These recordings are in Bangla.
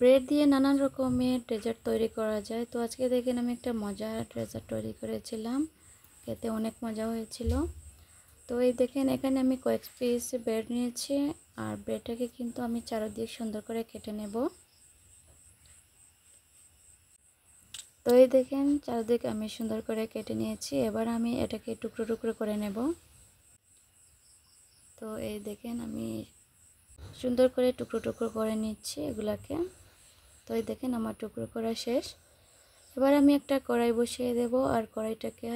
ব্রেড দিয়ে নানান রকমের ডেজার্ট তৈরি করা যায়। তো আজকে দেখেন আমি একটা মজার ডেজার্ট তৈরি করেছিলাম, খেতে অনেক মজা হয়েছিল। তো এই দেখেন এখানে আমি কয়েক পিস ব্রেড নিয়েছি, আর ব্রেডটাকে কিন্তু আমি চারদিক সুন্দর করে কেটে নেব। তো এই দেখেন চারদিক আমি সুন্দর করে কেটে নিয়েছি। এবার আমি এটাকে টুকরো টুকরো করে নেব। তো এই দেখেন আমি সুন্দর করে টুকরো টুকরো করে নিচ্ছি এগুলাকে। তো এই দেখেন আমার টুকরো করা শেষ। এবার আমি একটা কড়াই বসিয়ে দেব, আর কড়াইটাকে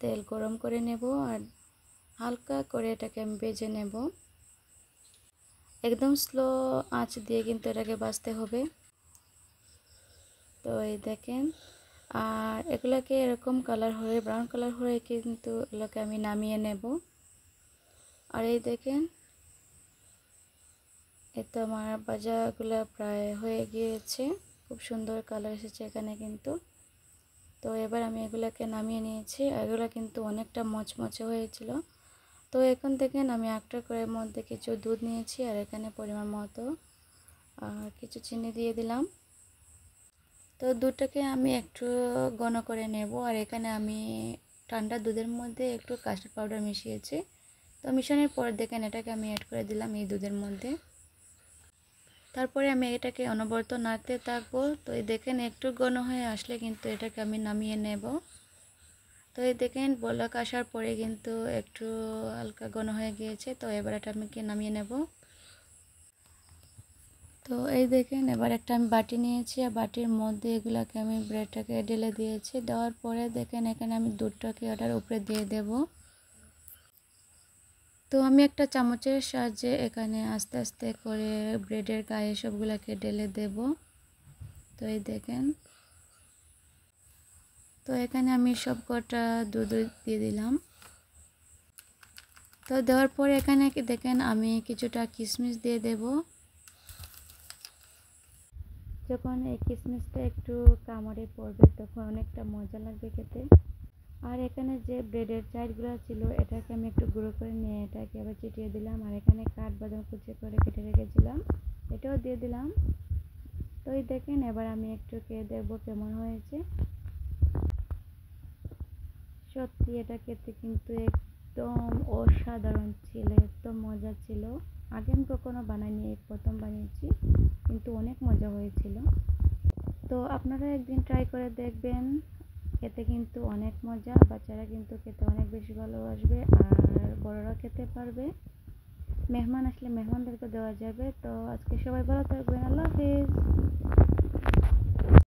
তেল গরম করে নেব, আর হালকা করে এটাকে আমি ভেজে নেব। একদম স্লো আঁচ দিয়ে কিন্তু এটাকে ভাজতে হবে। তো এই দেখেন, আর এগুলোকে এরকম কালার হয়ে ব্রাউন কালার হয়ে কিন্তু এগুলোকে আমি নামিয়ে নেব। আর এই দেখেন এই তো আমার ভাজাগুলো প্রায় হয়ে গিয়েছে, খুব সুন্দর কালার এসেছে এখানে কিন্তু। তো এবার আমি এগুলোকে নামিয়ে নিয়েছি। এগুলো কিন্তু অনেকটা মচমচে হয়েছিল। তো এখন দেখেন আমি একটা করে মধ্যে কিছু দুধ নিয়েছি, আর এখানে পরিমাণ মতো কিছু চিনি দিয়ে দিলাম। তো দুধটাকে আমি একটু ঘন করে নেব, আর এখানে আমি ঠান্ডা দুধের মধ্যে একটু কাস্টার্ড পাউডার মিশিয়েছি। তো মিশানোর পর দেখেন এটাকে আমি অ্যাড করে দিলাম এই দুধের মধ্যে। তারপরে আমি এটাকে অনবরত নাড়তে থাকবো। তো এই দেখেন একটু ঘন হয়ে আসলে কিন্তু এটাকে আমি নামিয়ে নেব। তো এই দেখেন বলক আসার পরে কিন্তু একটু হালকা ঘন হয়ে গিয়েছে। তো এবার এটা আমি নামিয়ে নেব। তো এই দেখেন এবার একটা আমি বাটি নিয়েছি, আর বাটির মধ্যে এগুলাকে আমি ব্রেডটাকে ঢেলে দিয়েছি। দেওয়ার পরে দেখেন এখানে আমি দুধটাকে ওটার উপরে দিয়ে দেব। তো আমি একটা চামচের সাহায্যে এখানে আস্তে আস্তে করে ব্রেডের গায়ে সবগুলোকে ঢেলে দেব। তো এই দেখেন, তো এখানে আমি সব কটা দুধ দিয়ে দিলাম। তো দেওয়ার পরে এখানে দেখেন আমি কিছুটা কিশমিশ দিয়ে দেব। যখন এই কিশমিশটা একটু কামড়ে পড়বে তখন অনেকটা মজা লাগবে খেতে। আর এখানে যে ব্রেডের চাইটগুলো ছিল এটাকে আমি একটু গুঁড়ো করে নিয়ে এটাকে আবার চিটিয়ে দিলাম, আর এখানে কাঠবাদাম কুচি করে কেটে রেখেছিলাম এটাও দিয়ে দিলাম। তো এই দেখেন এবার আমি একটু খেয়ে দেখবো কেমন হয়েছে। সত্যি এটা খেতে কিন্তু একদম অসাধারণ ছিল, একদম মজা ছিল। আগে আমি কখনো বানাইনি, এই প্রথম বানিয়েছি, কিন্তু অনেক মজা হয়েছিল। তো আপনারা একদিন ট্রাই করে দেখবেন, খেতে কিন্তু অনেক মজা। বাচ্চারা কিন্তু খেতে অনেক বেশি ভালোবাসবে, আর বড়রা খেতে পারবে। মেহমান আসলে মেহমানদেরকে দেওয়া যাবে। তো আজকে সবাই ভালো থাকবেন। আল্লাহ।